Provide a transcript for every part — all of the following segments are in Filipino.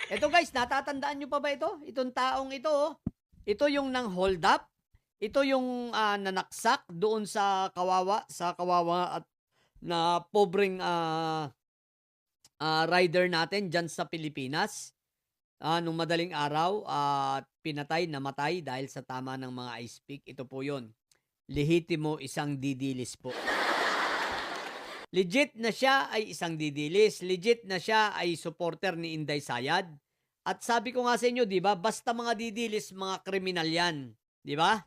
Eto guys, natatandaan nyo pa ba ito? Itong taong ito, oh. Ito yung nang hold up. Ito yung nanaksak doon sa kawawa at na pobreng rider natin diyan sa Pilipinas. Nung madaling araw at namatay dahil sa tama ng mga ice pick. Ito po yun. Lehitimo isang didilis po. Legit na siya ay isang didilis. Legit na siya ay supporter ni Inday Sayad. At sabi ko nga sa inyo, 'di ba? Basta mga didilis, mga kriminal 'yan, 'di ba?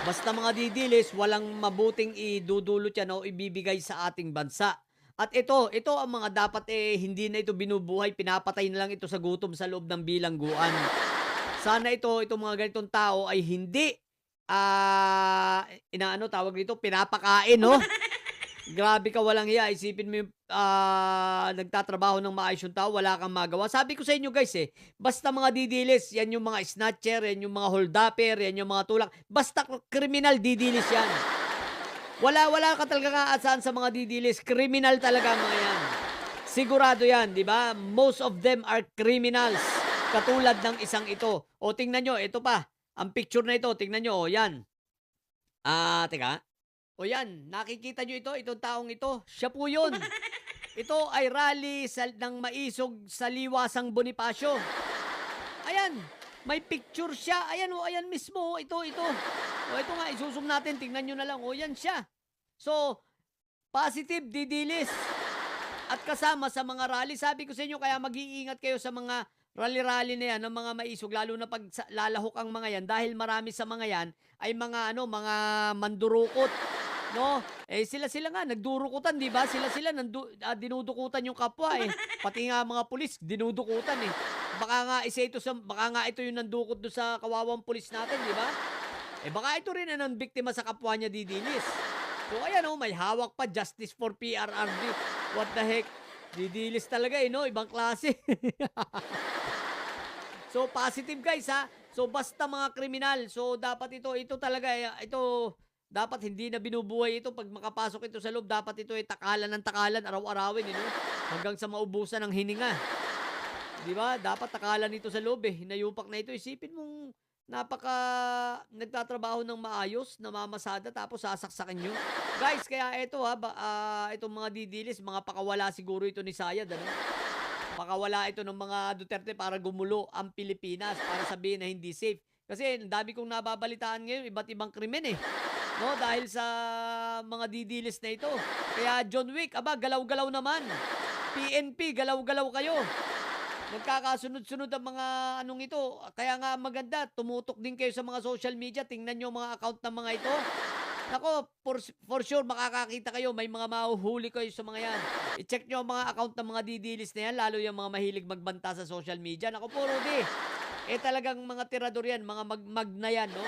Basta mga didilis, walang mabuting idudulot 'yan o ibibigay sa ating bansa. At ito ang mga dapat hindi na ito binubuhay, pinapatay na lang ito sa gutom sa loob ng bilangguan. Sana itong mga ganitong tao ay hindi inaano tawag dito, pinapakain, no? Grabe ka walang hiya, isipin mo yung, nagtatrabaho ng maayos yung tao, wala kang magawa. Sabi ko sa inyo guys, basta mga didilis, yan yung mga snatcher, yan yung mga holdupper, yan yung mga tulak, basta kriminal, didilis yan. Wala ka talagang aasahan sa mga didilis, kriminal talaga ang mga yan. Sigurado yan, di ba? Most of them are criminals. Katulad ng isang ito. O tingnan nyo, ito pa, ang picture na ito, tingnan nyo, o yan. Teka. O yan, nakikita nyo ito, itong taong ito, siya po yun. Ito ay rally ng Maisog sa Liwasang Bonifacio. Ayan, may picture siya. Ayan o, ayan mismo. Ito. O ito nga, isusum natin. Tingnan nyo na lang. O yan siya. So, positive didilis. At kasama sa mga rally, sabi ko sa inyo, kaya mag-iingat kayo sa mga rally-rally na yan ng mga maisog, lalo na pag lalahok ang mga yan, dahil marami sa mga yan ay mga mandurukot. No? Sila nga nagdurukutan, 'di ba? Sila dinudukutan yung kapwa Pati nga mga pulis dinudukutan baka nga ito yung nandukot do sa kawawang pulis natin, 'di ba? Baka ito rin ang biktima sa kapwa niya didilis. So ayan may hawak pa, Justice for PRRD. What the heck? Didilis talaga no? Ibang klase. So positive guys So basta mga kriminal. So dapat ito talaga ito dapat hindi na binubuhay ito pag makapasok ito sa loob. Dapat ito ay takalan ng takalan, araw-arawin, hanggang sa maubusan ng hininga. 'Di ba? Dapat takalan ito sa loob Hinayupak na ito. Isipin mong nagtatrabaho ng maayos, namamasada, tapos sasaksakan nyo. Guys, kaya ito itong mga didilis, mga pakawala siguro ito ni Sayad, Pakawala ito ng mga Duterte para gumulo ang Pilipinas, para sabihin na hindi safe. Kasi ang dami kong nababalitaan ngayon, iba't ibang krimen no, dahil sa mga didilis na ito. Kaya John Wick, galaw-galaw naman. PNP, galaw-galaw kayo. Nagkakasunod-sunod ang mga ito. Kaya nga maganda, tumutok din kayo sa mga social media. Tingnan nyo mga account ng mga ito. Nako, for sure makakakita kayo. May mga mahuhuli kayo sa mga yan. I-check nyo ang mga account ng mga didilis na yan, lalo yung mga mahilig magbanta sa social media. Nako, puro talagang mga tirador yan, mga magmag na yan, no?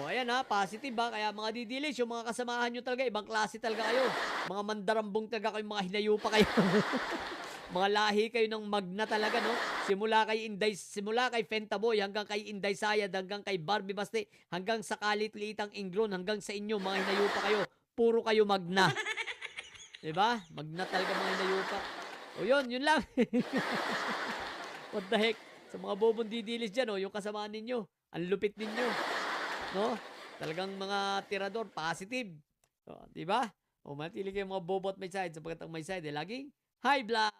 Ayan positive kaya mga didilis, yung mga kasamahan nyo talaga, ibang klase talaga kayo. Mga mandarambong talaga kayo, mga hinayupa kayo. Mga lahi kayo ng magna talaga, no? Simula kay Fentaboy, hanggang kay Inday Sayad, hanggang kay Barbie Baste, hanggang sa kalit-litang Inglon, hanggang sa inyo, mga hinayupa kayo. Puro kayo magna. Diba? Magna talaga mga hinayupa. Yun lang. What the heck? Sa mga bobong didilis dyan, yung kasamaan ninyo, ang lupit ninyo. No? Talagang mga tirador, positive. Di ba? Manatili kayong mga bobo at may side, sapagkat ang may side laging high blood.